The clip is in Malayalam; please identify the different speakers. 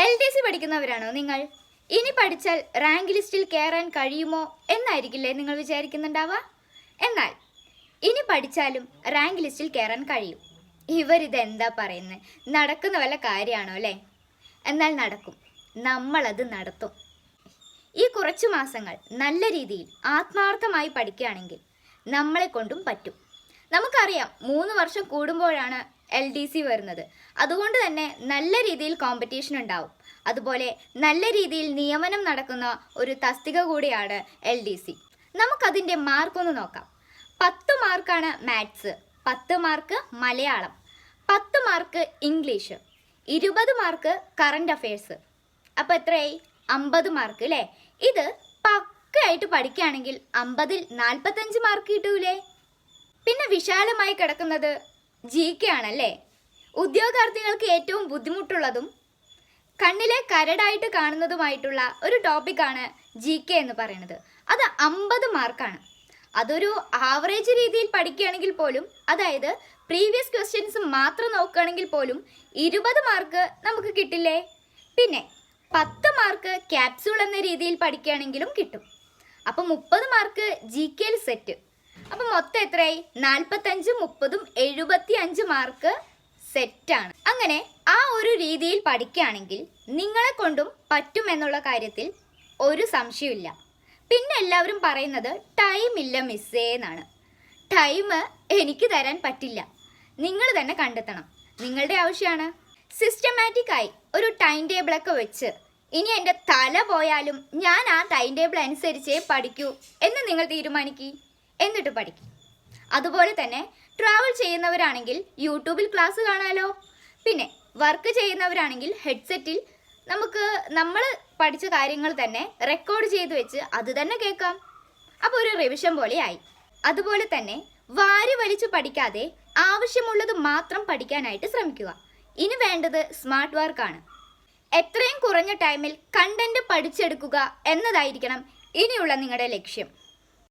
Speaker 1: LDC പഠിക്കുന്നവരാണോ നിങ്ങൾ? ഇനി പഠിച്ചാൽ റാങ്ക് ലിസ്റ്റിൽ കയറാൻ കഴിയുമോ എന്നായിരിക്കില്ലേ നിങ്ങൾ വിചാരിക്കുന്നുണ്ടാവുക. എന്നാൽ ഇനി പഠിച്ചാലും റാങ്ക് ലിസ്റ്റിൽ കയറാൻ കഴിയും. ഇവരിതെന്താ പറയുന്നത്? നടക്കുന്ന വല്ല കാര്യമാണോ അല്ലേ? എന്നാൽ നടക്കും, നമ്മളത് നടത്തും. ഈ കുറച്ചു മാസങ്ങൾ നല്ല രീതിയിൽ ആത്മാർത്ഥമായി പഠിക്കുകയാണെങ്കിൽ നമ്മളെ കൊണ്ടും പറ്റും. നമുക്കറിയാം 3 വർഷം കൂടുമ്പോഴാണ് LDC വരുന്നത്. അതുകൊണ്ട് തന്നെ നല്ല രീതിയിൽ കോമ്പറ്റീഷൻ ഉണ്ടാവും. അതുപോലെ നല്ല രീതിയിൽ നിയമനം നടക്കുന്ന ഒരു തസ്തിക കൂടിയാണ് LDC. നമുക്കതിൻ്റെ മാർക്കൊന്ന് നോക്കാം. 10 മാർക്കാണ് maths, 10 mark Malayalam, 10 mark English, 20 mark current affairs. അപ്പോൾ എത്രയായി? 50 മാർക്ക് അല്ലേ? ഇത് പക്കയായിട്ട് പഠിക്കുകയാണെങ്കിൽ 50-ൽ 45 മാർക്ക് കിട്ടൂലേ? പിന്നെ വിശാലമായി കിടക്കുന്നത് GK ആണല്ലേ. ഉദ്യോഗാർത്ഥികൾക്ക് ഏറ്റവും ബുദ്ധിമുട്ടുള്ളതും കണ്ണിലെ കരടായിട്ട് കാണുന്നതുമായിട്ടുള്ള ഒരു ടോപ്പിക്കാണ് GK എന്ന് പറയുന്നത്. അത് 50 മാർക്കാണ്. അതൊരു ആവറേജ് രീതിയിൽ പഠിക്കുകയാണെങ്കിൽ പോലും, അതായത് പ്രീവിയസ് ക്വസ്റ്റ്യൻസ് മാത്രം നോക്കുകയാണെങ്കിൽ പോലും 20 മാർക്ക് നമുക്ക് കിട്ടില്ലേ? പിന്നെ 10 മാർക്ക് ക്യാപ്സ്യൂൾ എന്ന രീതിയിൽ പഠിക്കുകയാണെങ്കിലും കിട്ടും. അപ്പം 30 മാർക്ക് GKയിൽ സെറ്റ്. അപ്പം മൊത്തം എത്രയായി? 45, 30, 75 മാർക്ക് സെറ്റാണ്. അങ്ങനെ ആ ഒരു രീതിയിൽ പഠിക്കുകയാണെങ്കിൽ നിങ്ങളെ കൊണ്ടും പറ്റുമെന്നുള്ള കാര്യത്തിൽ ഒരു സംശയമില്ല. പിന്നെ എല്ലാവരും പറയുന്നത് ടൈം ഇല്ല മിസ്സേ എന്നാണ്. ടൈം എനിക്ക് തരാൻ പറ്റില്ല, നിങ്ങൾ തന്നെ കണ്ടെത്തണം. നിങ്ങളുടെ ആവശ്യമാണ്. സിസ്റ്റമാറ്റിക്കായി ഒരു ടൈം ടേബിളൊക്കെ വെച്ച് ഇനി എൻ്റെ തല പോയാലും ഞാൻ ആ ടൈം ടേബിൾ അനുസരിച്ചേ പഠിക്കൂ എന്ന് നിങ്ങൾ തീരുമാനിക്കുക, എന്നിട്ട് പഠിക്കും. അതുപോലെ തന്നെ ട്രാവൽ ചെയ്യുന്നവരാണെങ്കിൽ യൂട്യൂബിൽ ക്ലാസ് കാണാമല്ലോ. പിന്നെ വർക്ക് ചെയ്യുന്നവരാണെങ്കിൽ ഹെഡ്സെറ്റിൽ നമ്മൾ പഠിച്ച കാര്യങ്ങൾ തന്നെ റെക്കോർഡ് ചെയ്ത് വെച്ച് അത് തന്നെ കേൾക്കാം. അപ്പോൾ ഒരു റിവിഷൻ പോലെയായി. അതുപോലെ തന്നെ വാരി വലിച്ചു പഠിക്കാതെ ആവശ്യമുള്ളത് മാത്രം പഠിക്കാനായിട്ട് ശ്രമിക്കുക. ഇനി വേണ്ടത് സ്മാർട്ട് വർക്കാണ്. എത്രയും കുറഞ്ഞ ടൈമിൽ കണ്ടന്റ് പഠിച്ചെടുക്കുക എന്നതായിരിക്കണം ഇനിയുള്ള നിങ്ങളുടെ ലക്ഷ്യം.